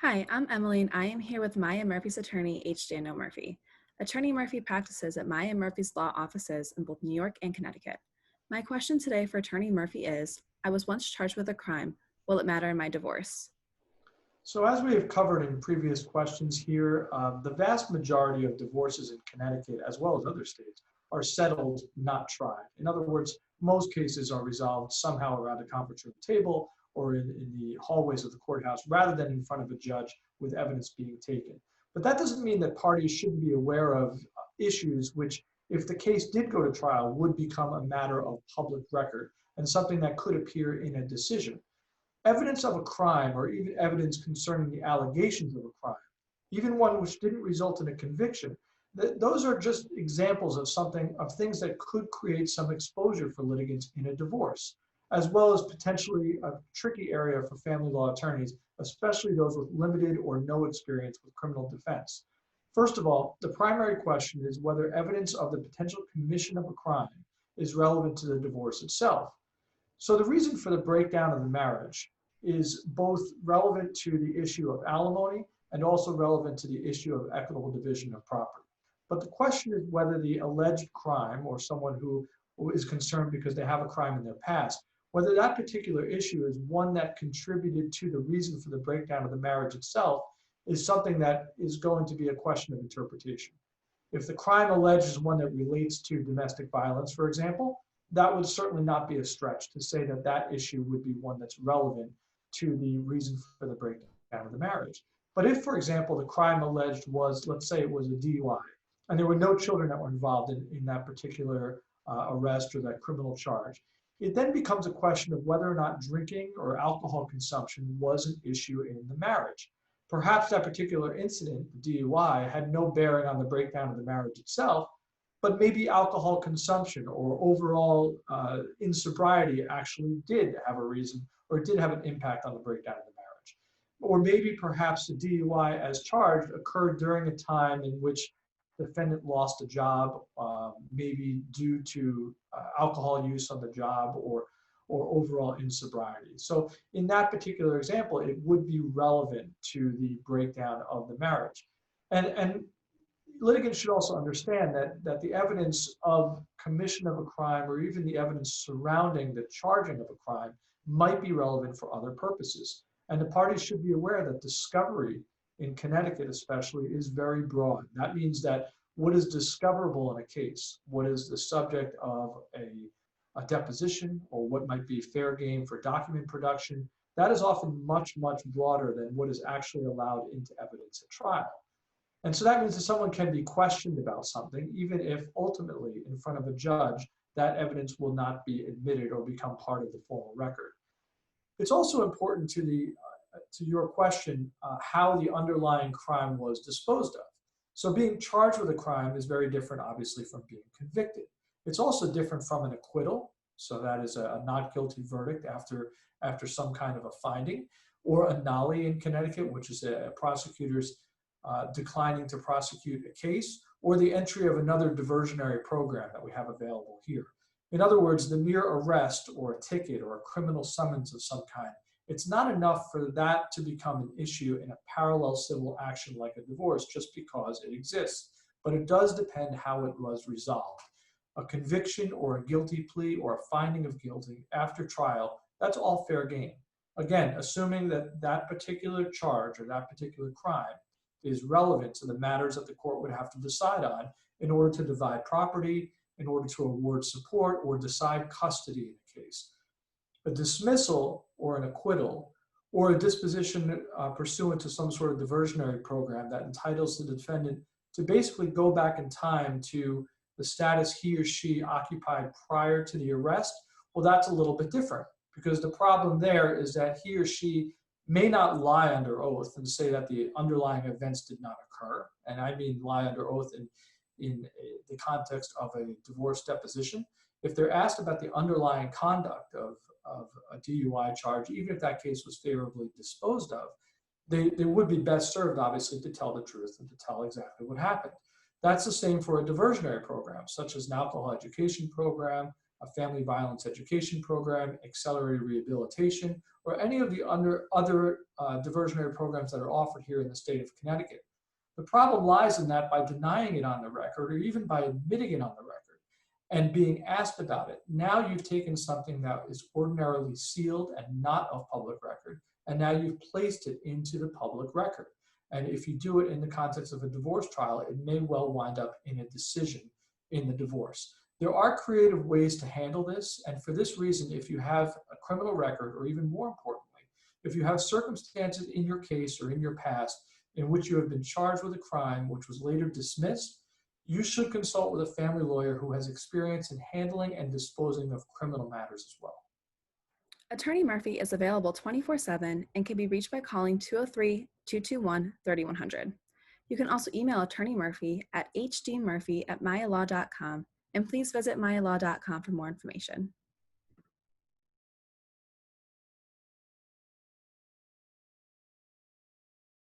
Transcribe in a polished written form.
Hi, I'm Emily, and I am here with Maya Murphy's attorney, H. Daniel Murphy. Attorney Murphy practices at Maya Murphy's law offices in both New York and Connecticut. My question today for Attorney Murphy is, I was once charged with a crime. Will it matter in my divorce? So as we have covered in previous questions here, the vast majority of divorces in Connecticut, as well as other states, are settled, not tried. In other words, most cases are resolved somehow around a conference room table or in the hallways of the courthouse rather than in front of a judge with evidence being taken. But that doesn't mean that parties shouldn't be aware of issues which, if the case did go to trial, would become a matter of public record and something that could appear in a decision. Evidence of a crime or even evidence concerning the allegations of a crime, even one which didn't result in a conviction, those are just examples of things that could create some exposure for litigants in a divorce, as well as potentially a tricky area for family law attorneys, especially those with limited or no experience with criminal defense. First of all, the primary question is whether evidence of the potential commission of a crime is relevant to the divorce itself. So the reason for the breakdown of the marriage is both relevant to the issue of alimony and also relevant to the issue of equitable division of property. But the question is whether the alleged crime or someone who is concerned because they have a crime in their past, whether that particular issue is one that contributed to the reason for the breakdown of the marriage itself is something that is going to be a question of interpretation. If the crime alleged is one that relates to domestic violence, for example, that would certainly not be a stretch to say that that issue would be one that's relevant to the reason for the breakdown of the marriage. But if, for example, the crime alleged was, let's say it was a DUI, and there were no children that were involved in that particular arrest or that criminal charge, it then becomes a question of whether or not drinking or alcohol consumption was an issue in the marriage. Perhaps that particular incident, the DUI, had no bearing on the breakdown of the marriage itself, but maybe alcohol consumption or overall insobriety actually did have a reason or did have an impact on the breakdown of the marriage. Or maybe perhaps the DUI as charged occurred during a time in which the defendant lost a job, maybe due to alcohol use on the job or overall insobriety. So in that particular example, it would be relevant to the breakdown of the marriage. And litigants should also understand that the evidence of commission of a crime or even the evidence surrounding the charging of a crime might be relevant for other purposes. And the parties should be aware that discovery in Connecticut especially is very broad. That means that what is discoverable in a case, what is the subject of a deposition or what might be fair game for document production, that is often much, much broader than what is actually allowed into evidence at trial. And so that means that someone can be questioned about something, even if ultimately in front of a judge, that evidence will not be admitted or become part of the formal record. It's also important to your question, how the underlying crime was disposed of. So being charged with a crime is very different, obviously, from being convicted. It's also different from an acquittal. So that is a not guilty verdict after some kind of a finding, or a nollie in Connecticut, which is a prosecutor's declining to prosecute a case, or the entry of another diversionary program that we have available here. In other words, the mere arrest or a ticket or a criminal summons of some kind, it's not enough for that to become an issue in a parallel civil action like a divorce just because it exists. But it does depend how it was resolved. A conviction or a guilty plea or a finding of guilty after trial, that's all fair game. Again, assuming that that particular charge or that particular crime is relevant to the matters that the court would have to decide on in order to divide property, in order to award support, or decide custody in a case. A dismissal or an acquittal or a disposition pursuant to some sort of diversionary program that entitles the defendant to basically go back in time to the status he or she occupied prior to the arrest, well, that's a little bit different, because the problem there is that he or she may not lie under oath and say that the underlying events did not occur. And I mean lie under oath in the context of a divorce deposition. If they're asked about the underlying conduct of a DUI charge, even if that case was favorably disposed of, they would be best served, obviously, to tell the truth and to tell exactly what happened. That's the same for a diversionary program, such as an alcohol education program, a family violence education program, accelerated rehabilitation, or any of the other diversionary programs that are offered here in the state of Connecticut. The problem lies in that by denying it on the record, or even by admitting it on the record, and being asked about it, now you've taken something that is ordinarily sealed and not of public record, and now you've placed it into the public record. And if you do it in the context of a divorce trial, it may well wind up in a decision in the divorce. There are creative ways to handle this, and for this reason, if you have a criminal record, or even more importantly, if you have circumstances in your case or in your past in which you have been charged with a crime which was later dismissed, you should consult with a family lawyer who has experience in handling and disposing of criminal matters as well. Attorney Murphy is available 24/7 and can be reached by calling 203-221-3100. You can also email Attorney Murphy at hdmurphy@mayalaw.com, and please visit mayalaw.com for more information.